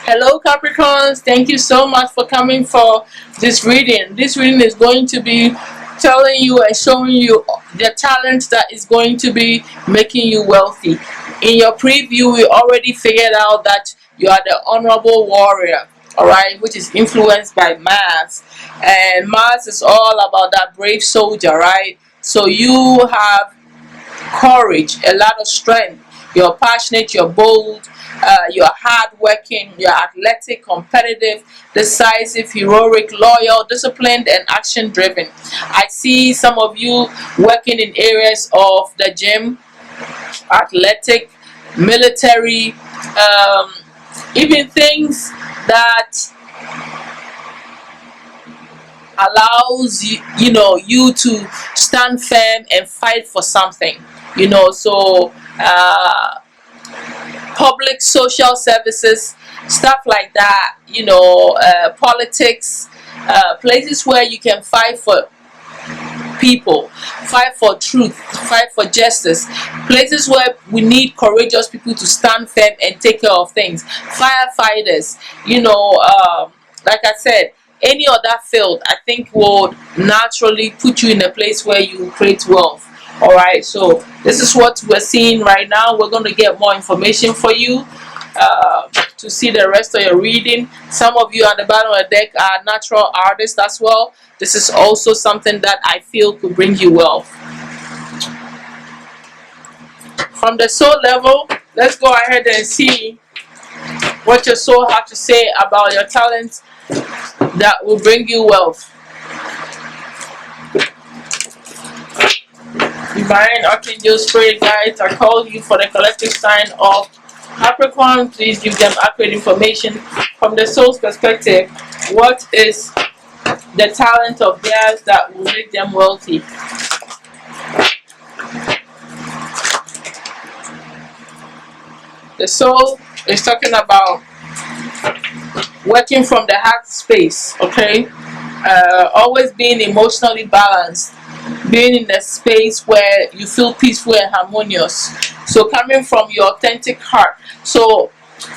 Hello Capricorns, thank you so much for coming for this reading. This reading is going to be telling you and showing you the talent that is going to be making you wealthy. In your preview, we already figured out that you are the honorable warrior, alright, which is influenced by Mars. And Mars is all about that brave soldier, right? So you have courage, a lot of strength. You're passionate, you're bold, you're hardworking, you're athletic, competitive, decisive, heroic, loyal, disciplined, and action driven. I see some of you working in areas of the gym, athletic, military, even things that allows you to stand firm and fight for something, so public social services, stuff like that, politics, places where you can fight for people, fight for truth, fight for justice, places where we need courageous people to stand firm and take care of things, firefighters, like I said, any other field I think would naturally put you in a place where you create wealth. Alright, so this is what we're seeing right now. We're going to get more information for you to see the rest of your reading. Some of you at the bottom of the deck are natural artists as well. This is also something that I feel could bring you wealth. From the soul level, let's go ahead and see what your soul has to say about your talents that will bring you wealth. Divine Archangel Spirit Guides, I call you for the collective sign of Capricorn. Please give them accurate information from the soul's perspective. What is the talent of theirs that will make them wealthy? The soul is talking about working from the heart space, okay? Always being emotionally balanced, being in a space where you feel peaceful and harmonious. So coming from your authentic heart. So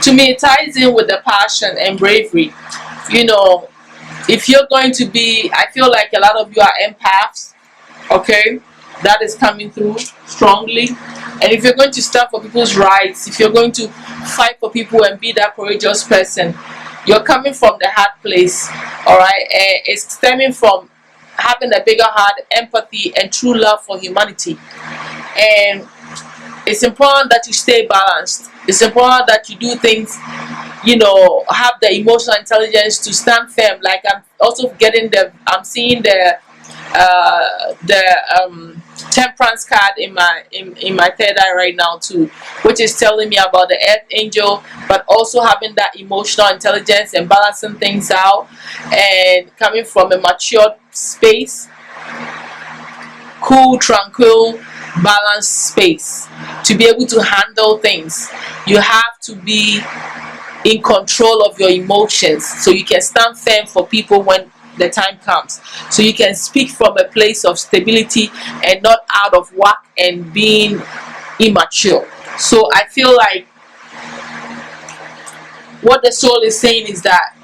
to me, it ties in with the passion and bravery. If you're going to be, I feel like a lot of you are empaths, okay? That is coming through strongly. And if you're going to stand for people's rights, if you're going to fight for people and be that courageous person, you're coming from the heart place, alright? And it's stemming from having a bigger heart, empathy, and true love for humanity. And it's important that you stay balanced. It's important that you do things, have the emotional intelligence to stand firm. Like I'm also I'm seeing the temperance card in my third eye right now too, which is telling me about the earth angel, but also having that emotional intelligence and balancing things out and coming from a mature space, cool, tranquil, balanced space. To be able to handle things, you have to be in control of your emotions so you can stand firm for people when the time comes, so you can speak from a place of stability and not out of whack and being immature. So I feel like what the soul is saying is that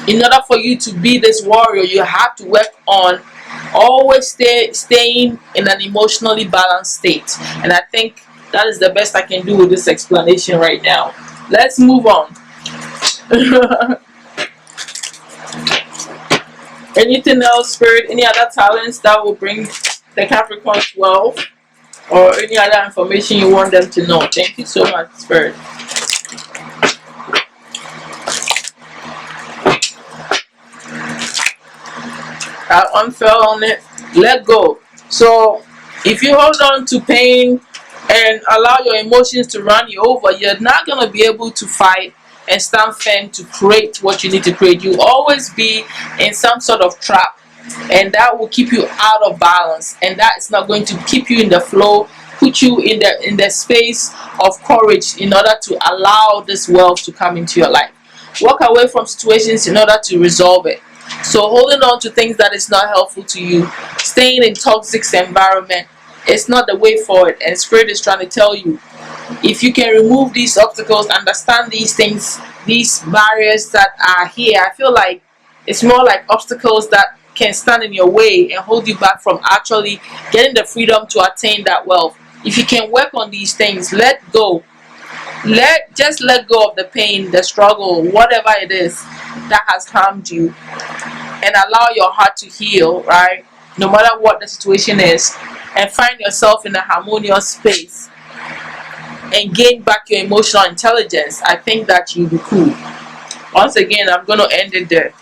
in order for you to be this warrior, you have to work on always staying in an emotionally balanced state. And I think that is the best I can do with this explanation right now. Let's move on. Anything else, Spirit? Any other talents that will bring the Capricorns wealth, or any other information you want them to know? Thank you so much, Spirit. That one fell on it. Let go. So if you hold on to pain and allow your emotions to run you over, you're not going to be able to fight and stand firm to create what you need to create. You always be in some sort of trap, and that will keep you out of balance, and that is not going to keep you in the flow, put you in the space of courage in order to allow this wealth to come into your life. Walk away from situations in order to resolve it. So holding on to things that is not helpful to you, staying in toxic environment, it's not the way forward. And Spirit is trying to tell you, if you can remove these obstacles, understand these things, these barriers that are here. I feel like it's more like obstacles that can stand in your way and hold you back from actually getting the freedom to attain that wealth. If you can work on these things, let go. Just let go of the pain, the struggle, whatever it is that has harmed you, and allow your heart to heal, right? No matter what the situation is, and find yourself in a harmonious space and gain back your emotional intelligence. I think that you'll be cool. Once again, I'm going to end it there.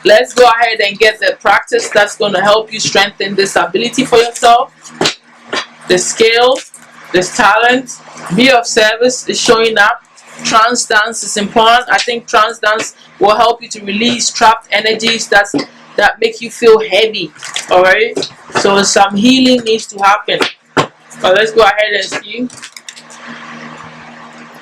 Let's go ahead and get the practice that's going to help you strengthen this ability for yourself. The skills, this talent, be of service is showing up. Trance dance is important. I think trance dance will help you to release trapped energies that make you feel heavy. Alright? So some healing needs to happen. But let's go ahead and see.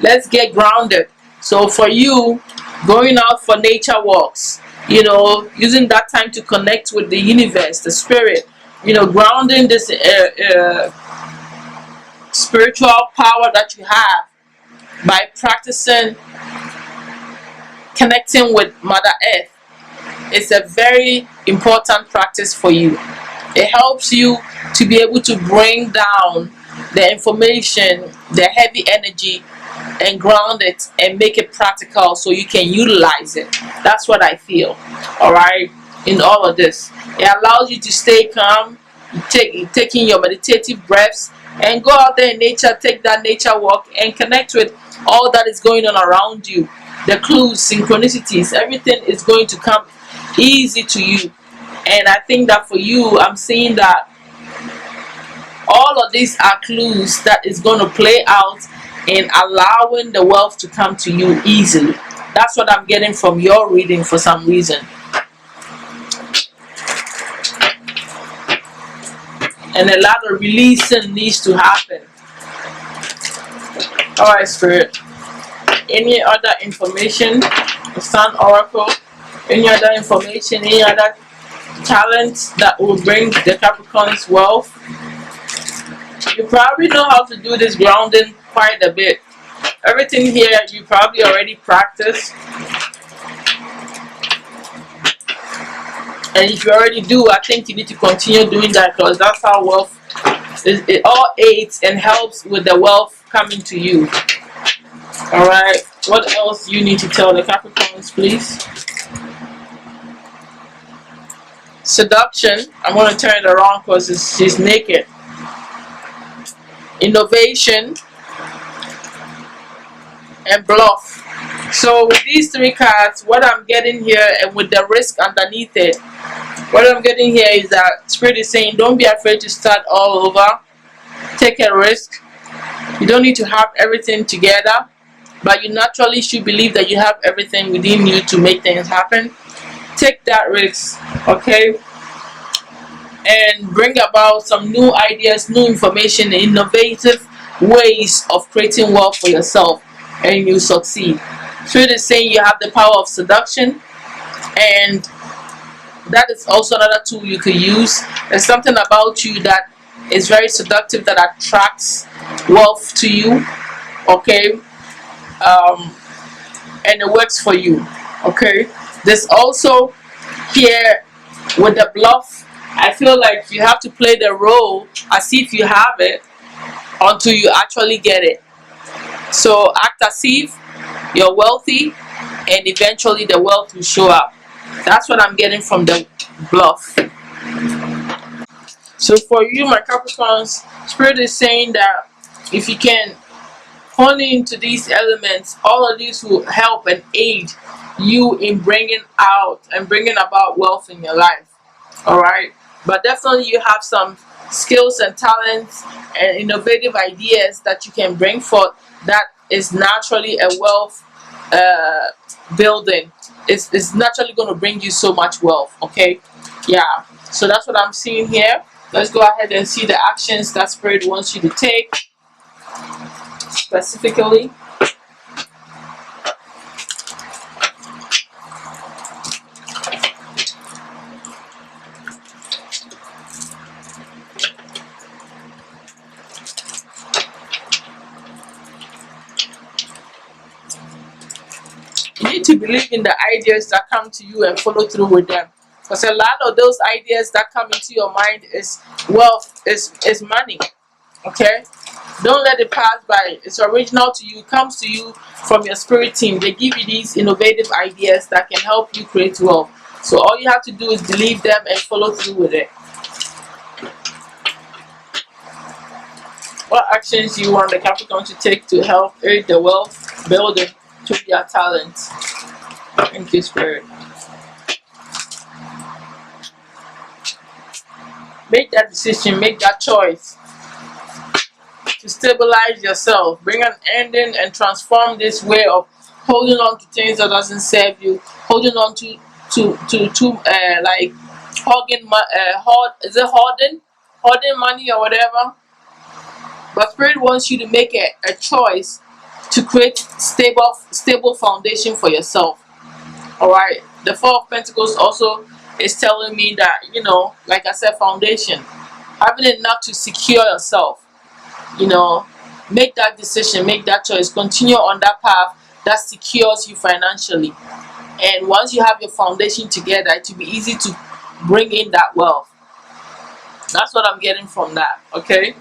Let's get grounded. So for you, going out for nature walks, using that time to connect with the universe, the spirit, grounding this spiritual power that you have by practicing connecting with Mother Earth. It's a very important practice for you. It helps you to be able to bring down the information, the heavy energy, and ground it and make it practical so you can utilize it. That's what I feel. Alright, in all of this, it allows you to stay calm, taking your meditative breaths, and go out there in nature, take that nature walk, and connect with all that is going on around you. The clues, synchronicities, everything is going to come easy to you. And I think that for you, I'm seeing that all of these are clues that is going to play out in allowing the wealth to come to you easily. That's what I'm getting from your reading for some reason. And a lot of releasing needs to happen. Alright, Spirit. Any other information? The Sun Oracle. Any other information? Any other talents that will bring the Capricorn's wealth? You probably know how to do this grounding quite a bit. Everything here you probably already practiced. And if you already do, I think you need to continue doing that, because that's how wealth is. It all aids and helps with the wealth coming to you. Alright, what else you need to tell the Capricorns, please? Seduction. I'm going to turn it around because she's naked. Innovation and bluff. So with these three cards, what I'm getting here, and with the risk underneath it, what I'm getting here is that Spirit is saying, don't be afraid to start all over. Take a risk. You don't need to have everything together, but you naturally should believe that you have everything within you to make things happen. Take that risk, okay? And bring about some new ideas, new information, and innovative ways of creating wealth for yourself, and you succeed. Spirit is saying you have the power of seduction, and that is also another tool you could use. There's something about you that is very seductive, that attracts wealth to you, okay? And it works for you, okay? There's also here with the bluff, I feel like you have to play the role as if you have it until you actually get it. So act as if you're wealthy, and eventually the wealth will show up. That's what I'm getting from the bluff. So for you, my Capricorns, Spirit is saying that if you can hone into these elements, all of these will help and aid you in bringing out and bringing about wealth in your life. Alright? But definitely you have some skills and talents and innovative ideas that you can bring forth that is naturally a wealth building. It's naturally going to bring you so much wealth, okay? Yeah, so that's what I'm seeing here. Let's go ahead and see the actions that Spirit wants you to take specifically. You need to believe in the ideas that come to you and follow through with them. Because a lot of those ideas that come into your mind is wealth, is money. Okay? Don't let it pass by. It's original to you, comes to you from your spirit team. They give you these innovative ideas that can help you create wealth. So all you have to do is believe them and follow through with it. What actions do you want the Capricorn to take to help aid the wealth building through their talents? Thank you, Spirit. Make that decision, make that choice to stabilize yourself. Bring an ending and transform this way of holding on to things that doesn't serve you, holding on to like hoarding money or whatever. But Spirit wants you to make a choice to create stable foundation for yourself. Alright. The Four of Pentacles also is telling me that, like I said, foundation. Having enough to secure yourself. Make that decision, make that choice, continue on that path that secures you financially. And once you have your foundation together, it will be easy to bring in that wealth. That's what I'm getting from that. Okay.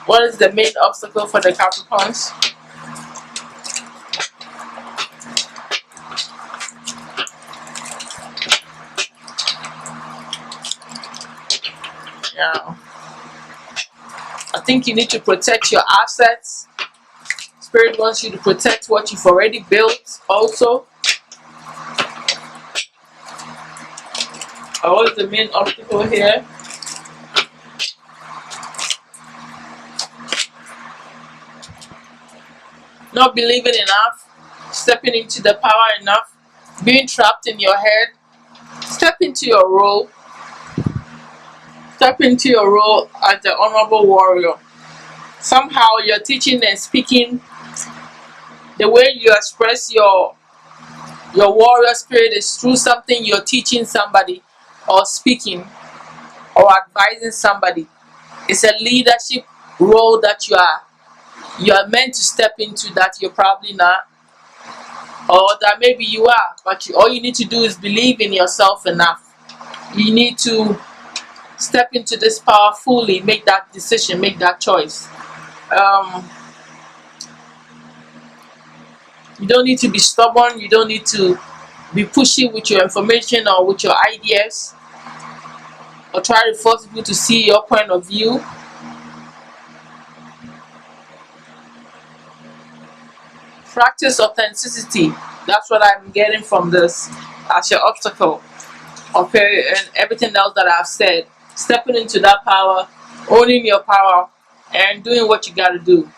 What is the main obstacle for the Capricorns? Yeah. I think you need to protect your assets. Spirit wants you to protect what you've already built also. What is the main obstacle here? Not believing enough, stepping into the power enough, being trapped in your head. Step into your role. Step into your role as the honorable warrior. Somehow you're teaching and speaking, the way you express your warrior spirit is through something you're teaching somebody or speaking or advising somebody. It's a leadership role that you are meant to step into that you're probably not, or that maybe you are, but all you need to do is believe in yourself enough. You need to step into this power fully, make that decision, make that choice. You don't need to be stubborn, you don't need to be pushy with your information or with your ideas, or try to force people to see your point of view. Practice authenticity. That's what I'm getting from this as your obstacle. Okay, and everything else that I've said. Stepping into that power, owning your power, and doing what you gotta do.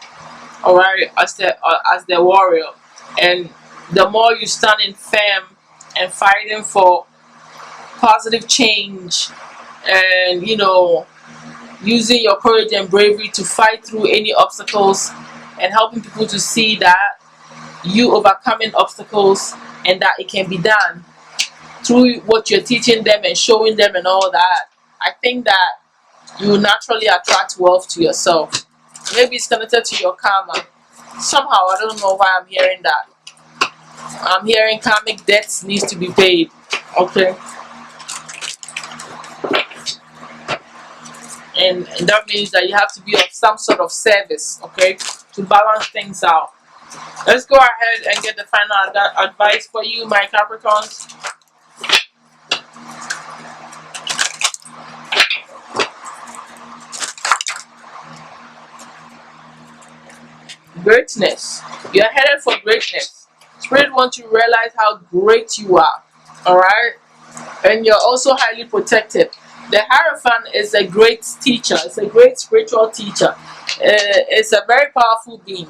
Alright, as the warrior. And the more you standing firm and fighting for positive change, and using your courage and bravery to fight through any obstacles, and helping people to see that you overcoming obstacles and that it can be done through what you're teaching them and showing them and all that. I think that you will naturally attract wealth to yourself. Maybe it's connected to your karma. Somehow, I don't know why I'm hearing that. I'm hearing karmic debts needs to be paid. Okay. And that means that you have to be of some sort of service, okay, to balance things out. Let's go ahead and get the final advice for you, my Capricorns. Greatness. You're headed for greatness. Spirit wants you to realize how great you are. Alright? And you're also highly protected. The Hierophant is a great teacher. It's a great spiritual teacher. It's a very powerful being.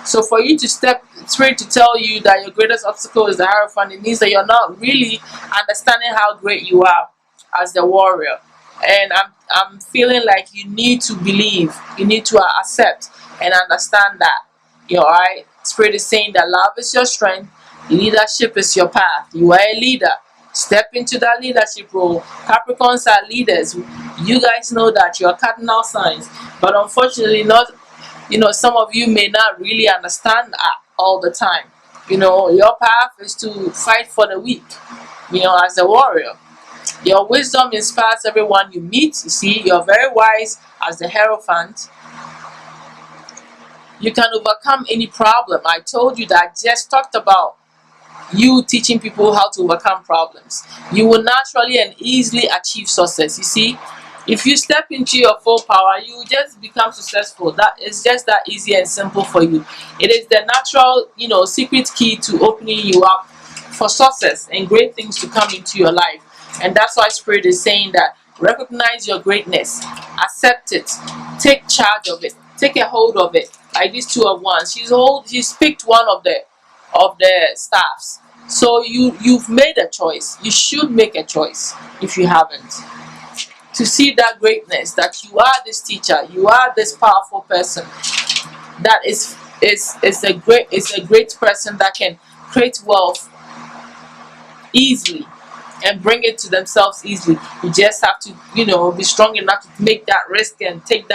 So for you to Spirit to tell you that your greatest obstacle is the Hierophant, it means that you're not really understanding how great you are as the warrior. And I'm feeling like you need to believe, you need to accept and understand that. Alright? Spirit is saying that love is your strength, leadership is your path. You are a leader. Step into that leadership role. Capricorns are leaders. You guys know that you are cardinal signs, but unfortunately not some of you may not really understand that all the time. Your path is to fight for the weak, as a warrior. Your wisdom inspires everyone you meet. You see, you're very wise as the Hierophant. You can overcome any problem. I told you that. I just talked about you teaching people how to overcome problems. You will naturally and easily achieve success. You see, if you step into your full power, you will just become successful. That is just that easy and simple for you. It is the natural, secret key to opening you up for success and great things to come into your life. And that's why Spirit is saying that recognize your greatness, accept it, take charge of it, take a hold of it. Like these two of wands, she's picked one of the staffs. So you've made a choice. You should make a choice if you haven't. To see that greatness, that you are this teacher, you are this powerful person. That is a great person that can create wealth easily and bring it to themselves easily. You just have to, be strong enough to make that risk and make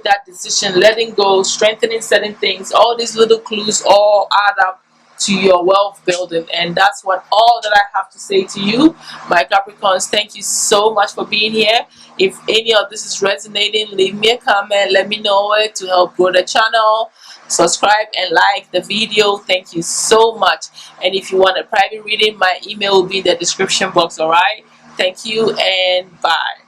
that decision, letting go, strengthening certain things. All these little clues all add up to your wealth building. And that's all that I have to say to you, my Capricorns. Thank you so much for being here. If any of this is resonating, leave me a comment, let me know it to help grow the channel. Subscribe and like the video. Thank you so much. And if you want a private reading, my email will be in the description box. All right, thank you and bye.